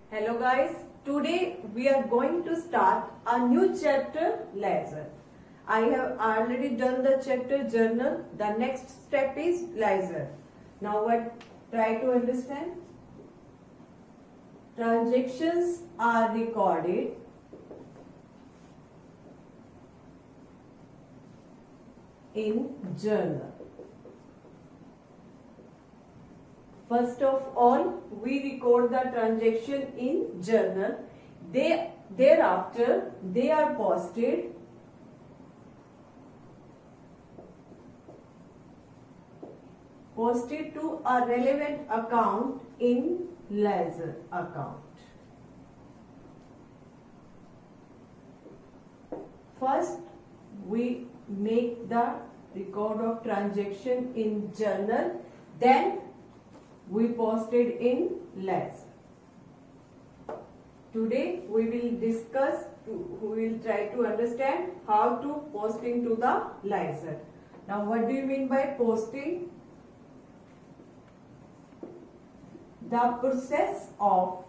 Hello guys, today we are going to start a new chapter ledger. I have already done the chapter journal. The next step is ledger. Now what? Try to understand. Transactions are recorded in journal. First of all, we record the transaction in journal. Thereafter, they are posted to a relevant account in ledger account. First, we make the record of transaction in journal. Then we posted in ledger. Today we will try to understand how to posting to the ledger. Now what do you mean by posting? The process of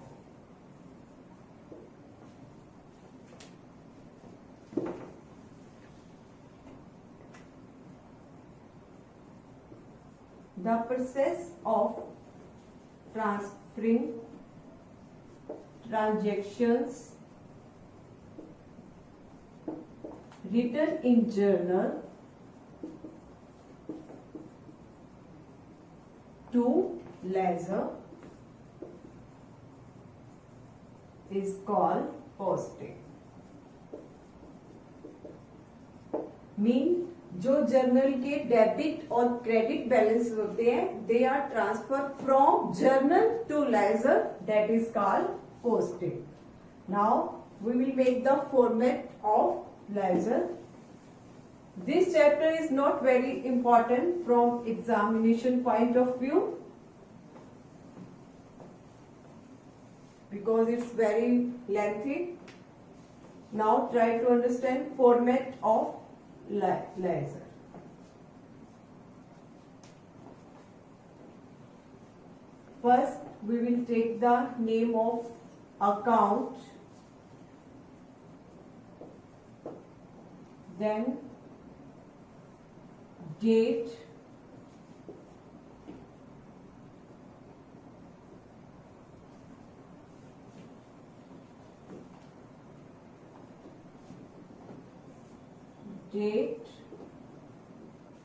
transferring transactions written in journal to ledger is called posting. Mean जो journal के debit और credit balance होते हैं they are transfer from journal to ledger, that is called posting. Now we will make the format of ledger. This chapter is not very important from examination point of view because it's very lengthy. Now try to understand format of ledger. First we will take the name of account, then date,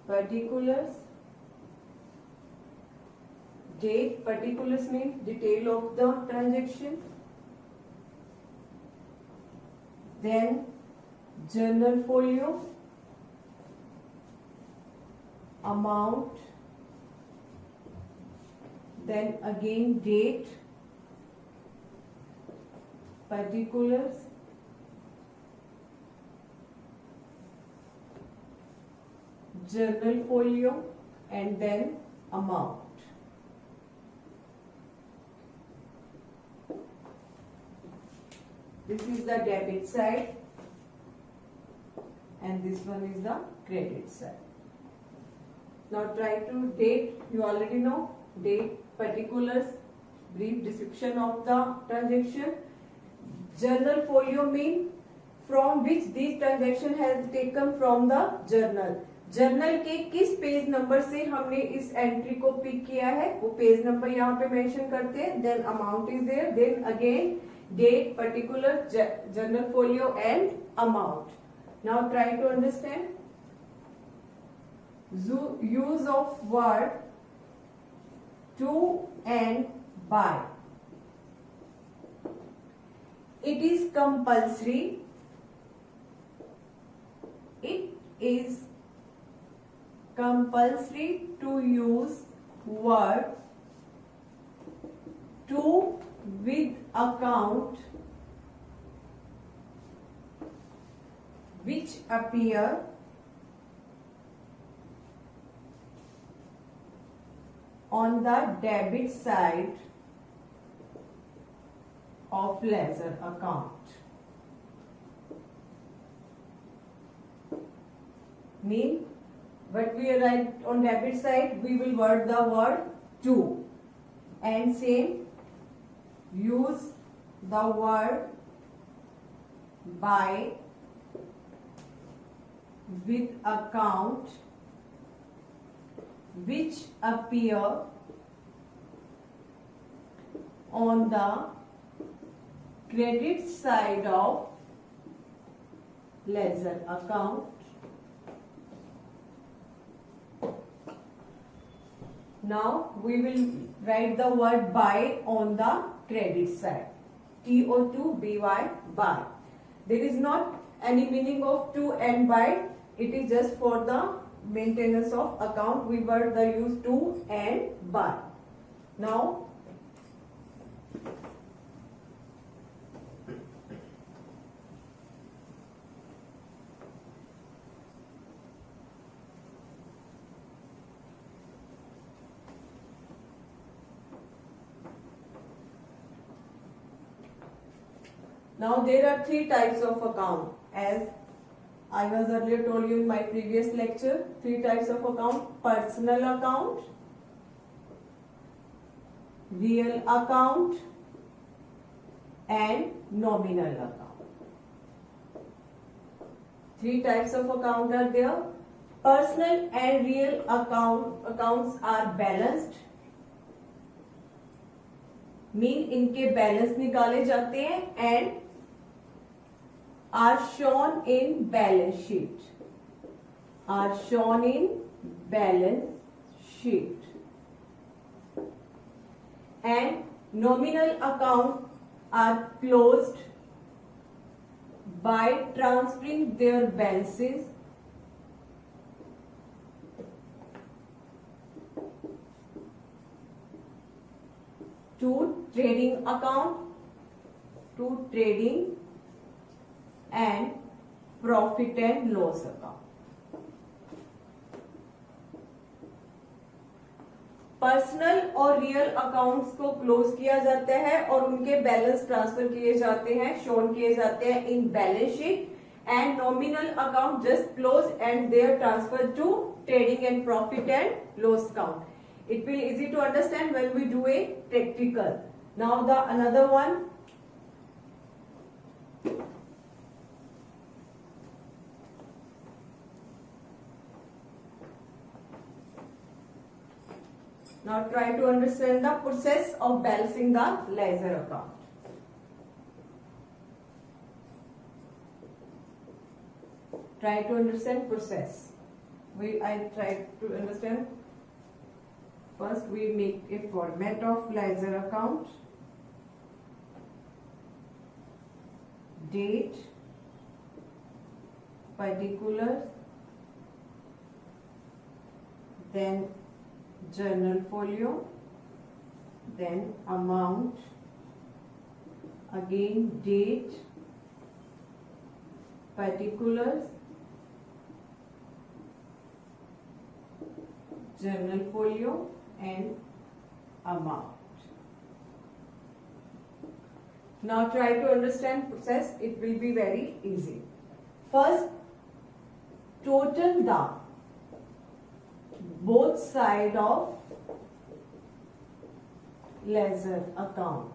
particulars. Date particulars means detail of the transaction. Then journal folio, amount, then again date, particulars, journal folio, and then amount. This is the debit side and this one is the credit side. Now try to date. You already know date, particulars, brief description of the transaction. Journal folio mean from which this transaction has taken from the journal. Journal के किस page number से हमने इस entry को pick किया है वो page number यहाँ पे मेंशन करते हैं. Then amount is there, then again date, particular, journal folio and amount. Now try to understand use of word to and by. It is compulsory. इट इज compulsory to use word to with account which appear on the debit side of ledger account. Mean But we write on debit side, we will word the word to, and same use the word buy with account which appear on the credit side of ledger account. Now we will write the word buy on the credit side. TO2BY, buy. There is not any meaning of to and by. It is just for the maintenance of account. We were the use to and by. Now there are three types of account, as I was earlier told you in my previous lecture. Three types of account: personal account, real account, and nominal account. Three types of account are there. Personal and real accounts are balanced, mean इनके balance निकाले जाते हैं, and are shown in balance sheet. Are shown in balance sheet. And nominal account are closed by transferring their balances to trading account, to trading and profit and loss account. Personal और real accounts को close किया जाता है और उनके balance transfer किए जाते हैं, शोन किए जाते हैं in balance sheet. And nominal account just close and they are transfer to trading and profit and loss account. It will easy to understand when we do a practical. Now the another one. Now try to understand the process of balancing the ledger account. Try to understand process. I try to understand. First we make a format of ledger account. Date, particulars, then journal folio, then amount, again date, particulars, journal folio and amount. Now try to understand process. It will be very easy. First, total the both side of ledger account.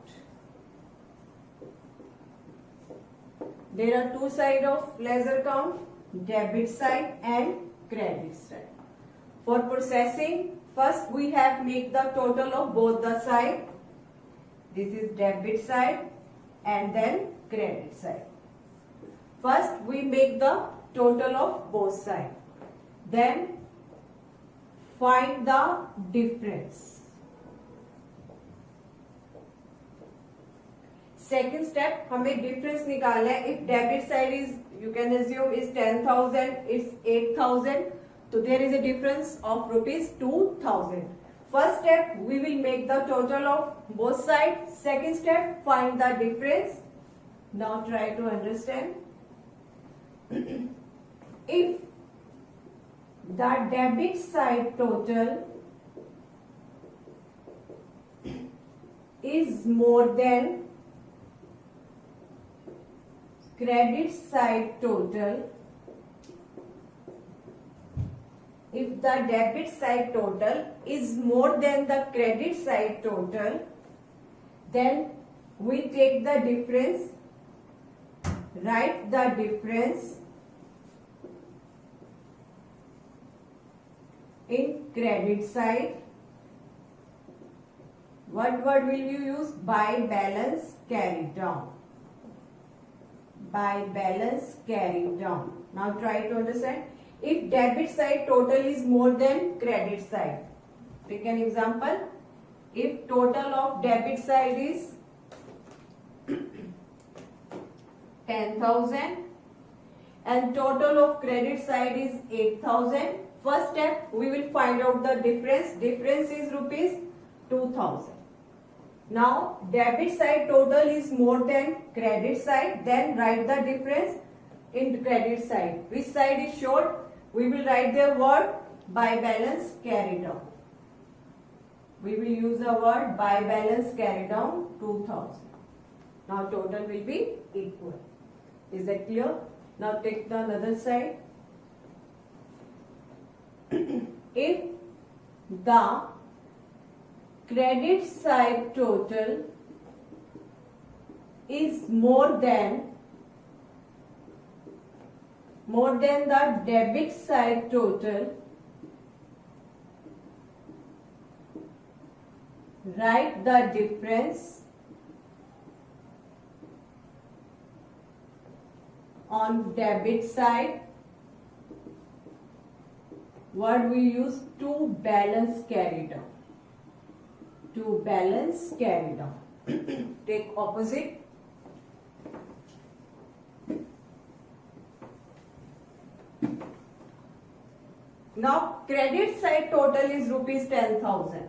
There are two side of ledger account, debit side and credit side. For processing, first we have make the total of both the side. This is debit side and then credit side. First we make the total of both sides. Then find the difference. Second step, हमें difference निकालना है. If debit side is, you can assume is 10,000, it's 8,000. So there is a difference of rupees 2,000. First step, we will make the total of both sides. Second step, find the difference. Now try to understand. If the debit side total is more than credit side total, if the debit side total is more than the credit side total, then we take the difference, write the difference in credit side. What word will you use? By balance carried down. By balance carried down. Now try to understand. If debit side total is more than credit side. Take an example. If total of debit side is 10,000 and total of credit side is 8,000. First step, we will find out the difference. Difference is rupees 2,000. Now, debit side total is more than credit side. Then write the difference in credit side. Which side is short? We will write the word by balance carried down. We will use the word by balance carried down 2,000. Now total will be equal. Is that clear? Now take the another side. If the credit side total is more than the debit side total, write the difference on debit side. What we use? To balance carry down. To balance carry down. Take opposite. Now credit side total is rupees 10,000.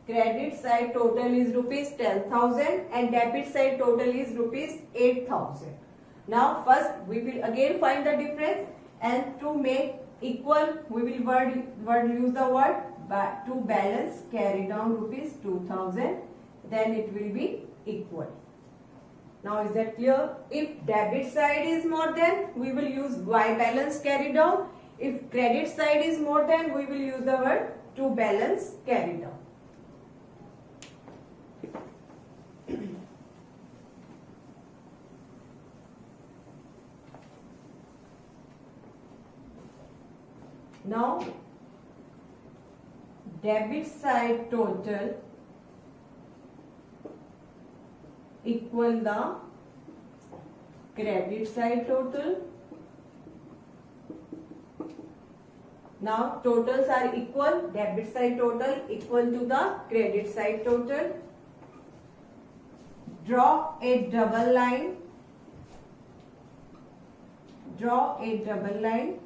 Credit side total is rupees 10,000 and debit side total is rupees 8,000. Now first we will again find the difference, and to make equal we will use the word to balance carry down rupees 2,000. Then it will be equal. Now is that clear? If debit side is more than, we will use by balance carry down. If credit side is more than, we will use the word to balance carry down. Now debit side total equal the credit side total. Now totals are equal. Debit side total equal to the credit side total. Draw a double line. Draw a double line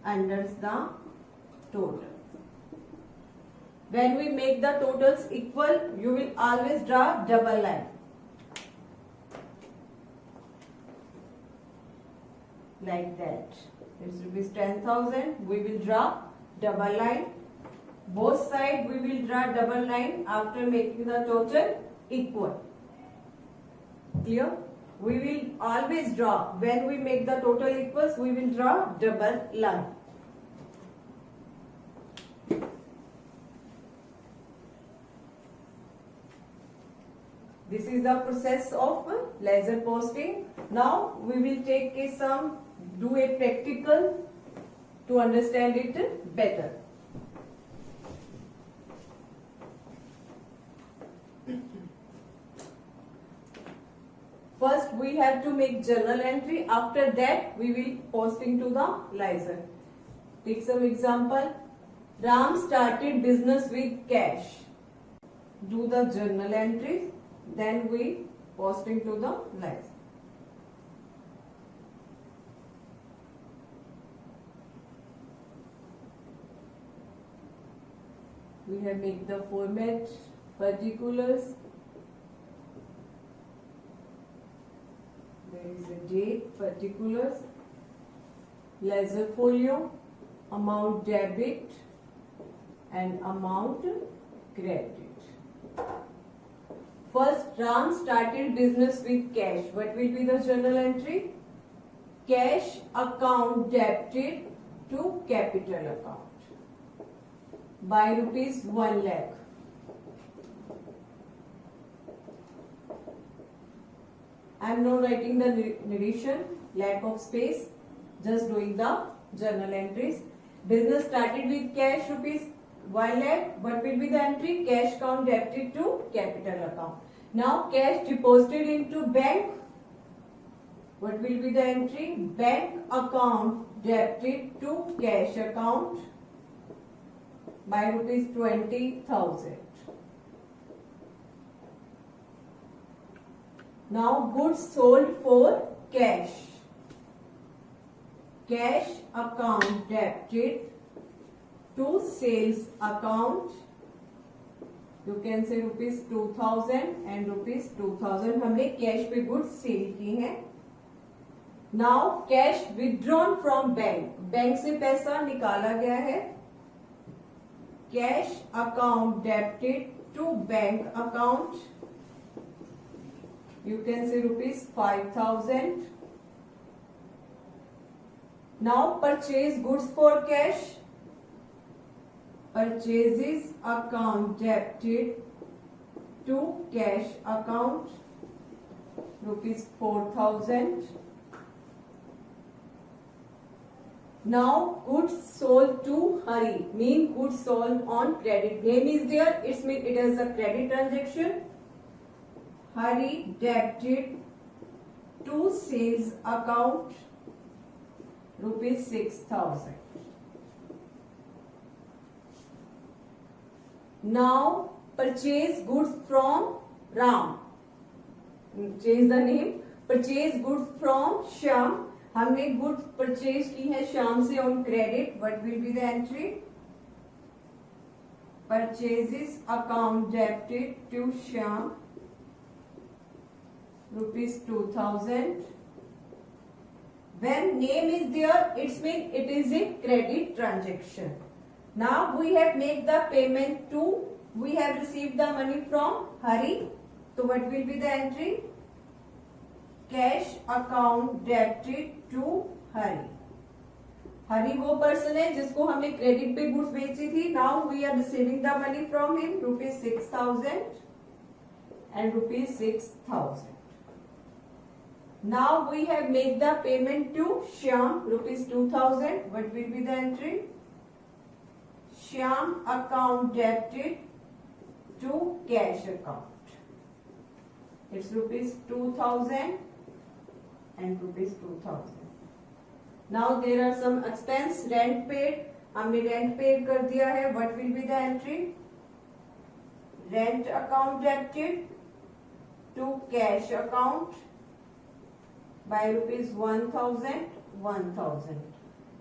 under the total. When we make the totals equal, you will always draw double line. Like that. It's rupees 10,000. We will draw double line. Both sides we will draw double line after making the total equal. Clear? We will always draw, when we make the total equals, we will draw double line. This is the process of ledger posting. Now we will take a sum, do a practical to understand it better. First we have to make journal entry. After that we will posting to the ledger. Take some example. Ram started business with cash. Do the journal entry. Then we posting to the ledger. We have made the format particulars. There is a date, particulars, ledger folio, amount debit and amount credit. First, Ram started business with cash. What will be the journal entry? Cash account debited to capital account by rupees 1 lakh. I am not writing the narration, lack of space, just doing the journal entries. Business started with cash rupees 1 lakh. What will be the entry? Cash account debited to capital account. Now cash deposited into bank. What will be the entry? Bank account debited to cash account by rupees 20,000. Now goods sold for cash. Cash account debited to sales account. You can say rupees 2000 and rupees 2000 हमने cash पे goods sale की हैं. Now cash withdrawn from bank. Bank से पैसा निकाला गया है. Cash account debited to bank account. You can say rupees 5,000. Now purchase goods for cash. Purchases account debited to cash account rupees 4,000. Now goods sold to Hari, mean goods sold on credit. Name is there, it means it is a credit transaction. Hari debited to sales account rupees 6,000. Now purchase goods from Ram. Change the name. Purchase goods from Shyam. हमने goods purchase की है श्याम से on credit. What will be the entry? Purchases account debited to Shyam rupees 2,000. When name is there, it means it is a credit transaction. Now we have made the payment to, we have received the money from Hari. So what will be the entry? Cash account debited to Hari. Hari वो person है जिसको हमने credit पे goods बेची थी. Now we are receiving the money from him, rupees 6,000 and rupees 6,000. Now we have made the payment to Shyam, rupees 2,000. What will be the entry? Shyam account debited to cash account. It's rupees 2,000 and rupees 2,000. Now there are some expense. Rent paid. हमने rent paid कर दिया है. What will be the entry? Rent account debited to cash account by rupees 1,000.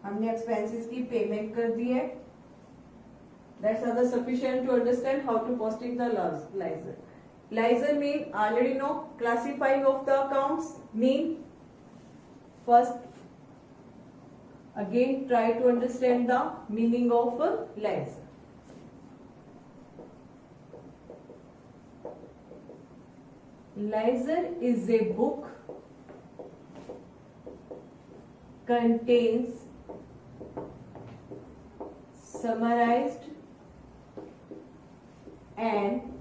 हमने expenses की payment कर दी है. That's other sufficient to understand how to posting the ledger. Ledger mean already know classifying of the accounts. Mean first again try to understand the meaning of a ledger. Ledger is a book contains summarized and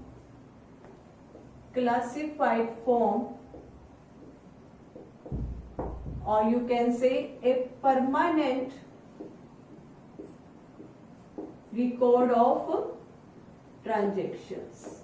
classified form, or you can say a permanent record of transactions.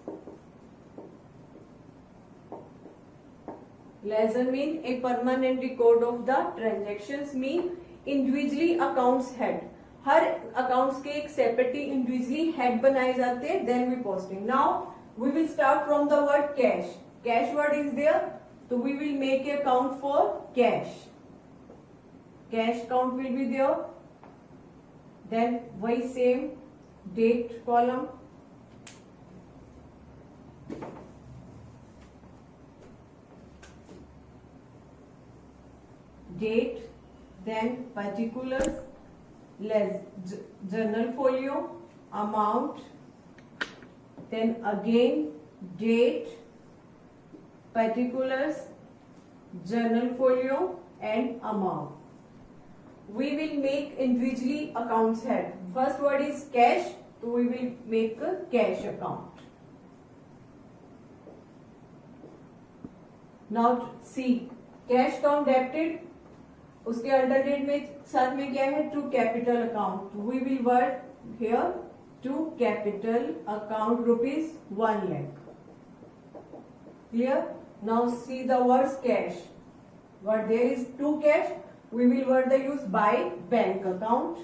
Ledger mean a permanent record of the transactions. mean individually accounts head. Her accounts के एक separately individually head बनाए जाते हैं. Then we posting. Now we will start from the word cash. Cash word is there, so we will make a account for cash. Cash account will be there. Then वही same date column. Date, then particulars, less journal folio, amount, then again date, particulars, journal folio and amount. We will make individually accounts head. First word is cash, so we will make a cash account. Now see cash account debited, उसके alternate में साथ में क्या है, to capital account, we will work here to capital account ₹1 lakh. Clear? Now see the words cash. What there is two cash, we will word the use by bank account.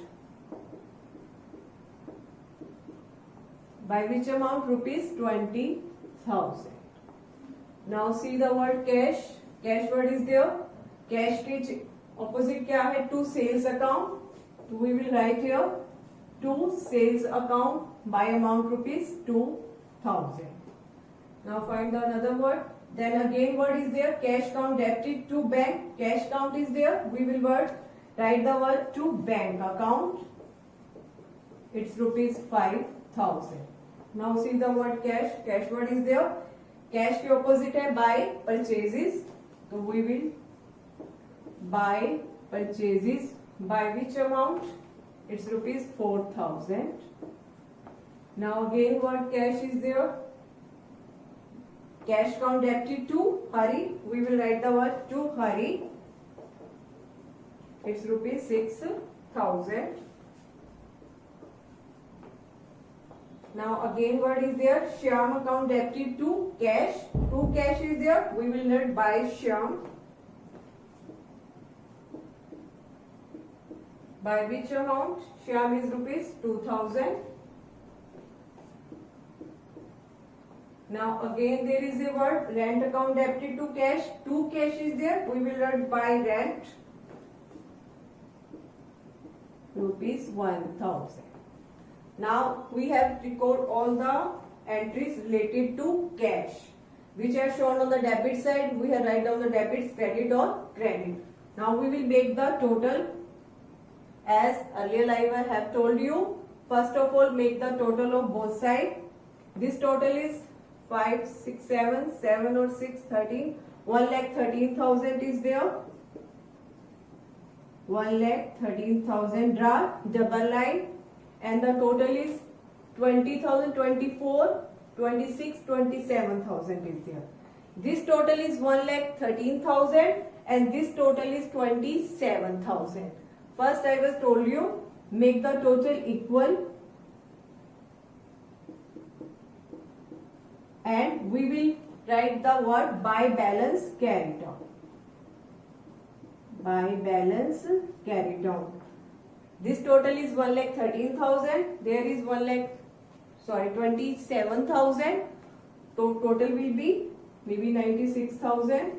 By which amount? ₹20,000. Now see the word cash. Cash word is there. Cash के opposite क्या है? To sales account. So we will write here to sales account by amount ₹2,000. Now find the another word. Then again word is there. Cash count debited to bank. Cash count is there. We will write the word to bank account. It's ₹5,000. Now see the word cash. Cash word is there. Cash के opposite है buy purchases. So we will buy purchases by which amount? It's ₹4,000. Now again word cash is there. Cash count debited to Hari. We will write the word to Hari. It's ₹6,000. Now again word is there. Shyam account debited to cash. To cash is there. We will not buy Shyam. By which amount? Shyam is ₹2,000. Now again there is a word rent account debited to cash. To cash is there. We will not buy rent. ₹1,000. Now we have record all the entries related to cash, which are shown on the debit side. We have write down the debits, credit or credit. Now we will make the total. As earlier I have told you, first of all make the total of both sides. This total is 5, 6, 7, 7 or 6, 13. 1,13,000 is there. 1,13,000 draw double line, and the total is 20,000, 24, 26, 27,000 is there. This total is 1,13,000 and this total is 27,000. First I was told you make the total equal. And we will write the word by balance carried on. By balance carried on. This total is 1,13,000. There is 27,000. So total will be maybe 96,000.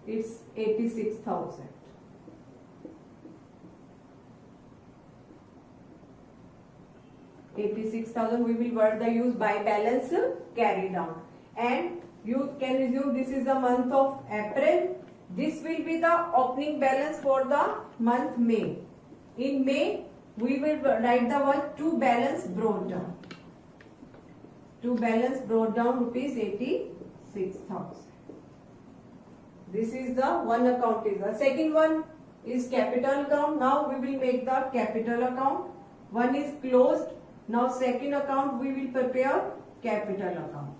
It's 86,000. 86,000. We will word the use by balance carried on. And you can assume this is the month of April. This will be the opening balance for the month May. In May, we will write the word to balance brought down. To balance brought down ₹86,000. This is the one account. The second one is capital account. Now we will make the capital account. One is closed. Now second account we will prepare capital account.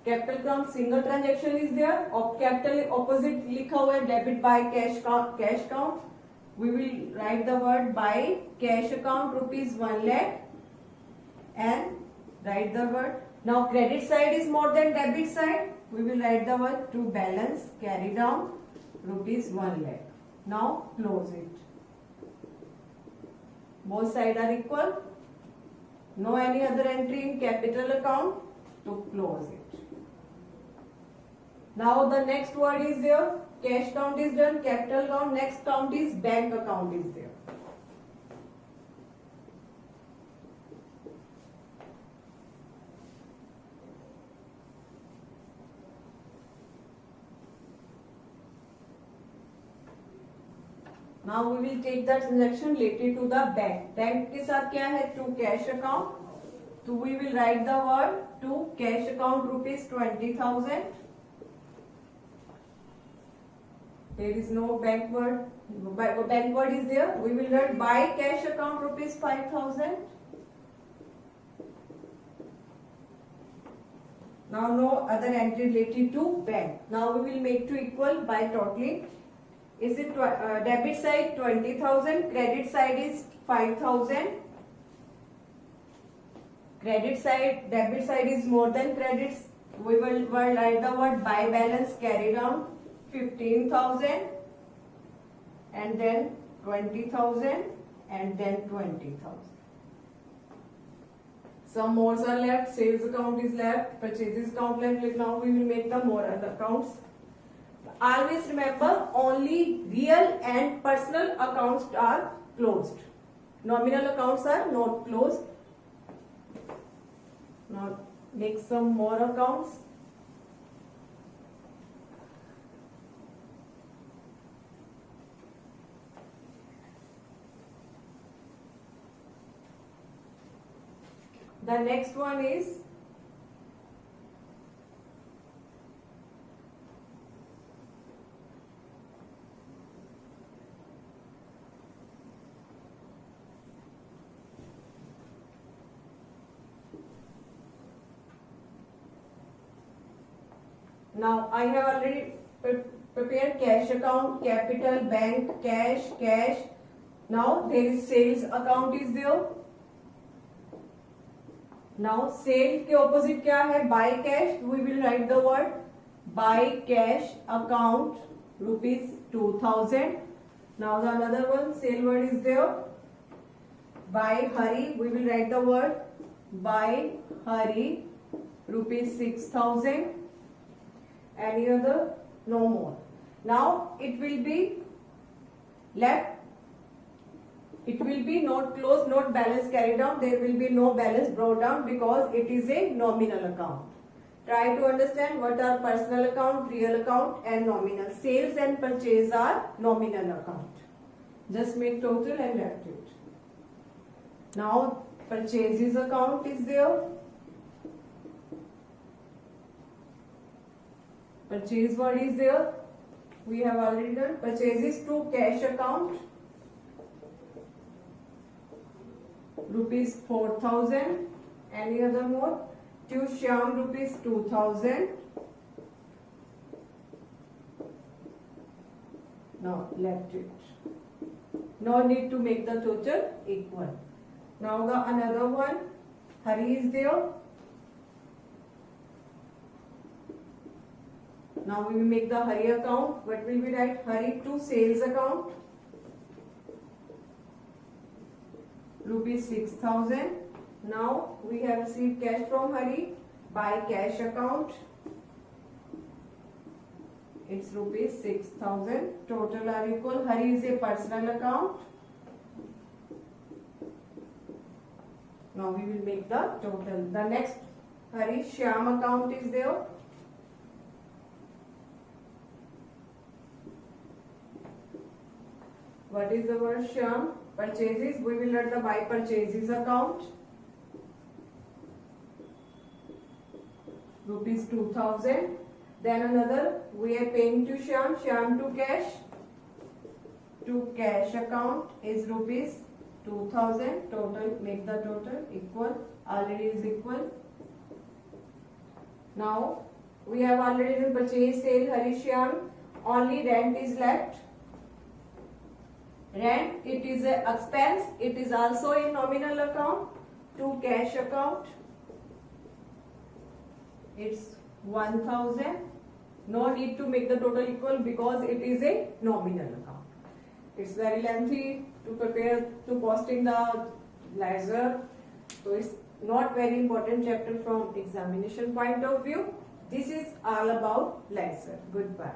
Capital account single transaction is there. Of capital opposite लिखा हुआ है debit by cash count. We will write the word by cash account ₹1 lakh and write the word. Now credit side is more than debit side. We will write the word to balance carry down ₹1 lakh. Now close it. Both sides are equal. No any other entry in capital account, to close it. Now the next word is there. Cash count is done. Capital count. Next count is bank account is there. Now we will take the transaction related to the bank. Bank के साथ क्या है? To cash account. So we will write the word to cash account ₹20,000. There is no bank word. Bank word is there. We will write by cash account ₹5,000. Now no other entry related to bank. Now we will make to equal by totaling. Is it debit side 20,000, credit side is 5,000. Credit side, debit side is more than credits. We will write the word by balance carry down 15,000 and then 20,000 and then 20,000. Some more are left, sales account is left, purchases account left. Now we will make the more other accounts. Always remember, only real and personal accounts are closed. Nominal accounts are not closed. Now make some more accounts. The next one is now I have already prepared cash account, capital, bank, cash. Now there is sales account is there. Now sale के opposite क्या है? Buy cash. We will write the word buy cash account rupees 2,000. Now the another one sale word is there. Buy hurry. We will write the word buy hurry rupees 6,000. Any other? No more. Now it will be left. It will be not closed, not balance carried down. There will be no balance brought down because it is a nominal account. Try to understand what are personal account, real account and nominal. Sales and purchase are nominal account. Just make total and left it. Now purchases account is there. Purchase word is there. We have already done. Purchases to cash account. Rupees 4,000. Any other more? To Shyam rupees 2,000. Now left it. No need to make the total equal. Now the another one. Hari is there. Now we will make the Hari account. What will we write? Hari to sales account. Rupees 6,000. Now we have received cash from Hari. By cash account. It's rupees 6,000. Total are equal. Hari is a personal account. Now we will make the total. The next Hari Shyam account is there. What is the word Shyam? Purchases. We will let the buy purchases account. Rupees 2,000. Then another we are paying to Shyam. Shyam to cash. To cash account is rupees 2,000. Total. Make the total equal. Already is equal. Now we have already done purchase, sale, Hari Shyam. Only rent is left. Rent, it is an expense. It is also in nominal account. To cash account, it's 1,000. No need to make the total equal because it is a nominal account. It's very lengthy to prepare to posting the ledger. So it's not very important chapter from examination point of view. This is all about ledger. Goodbye.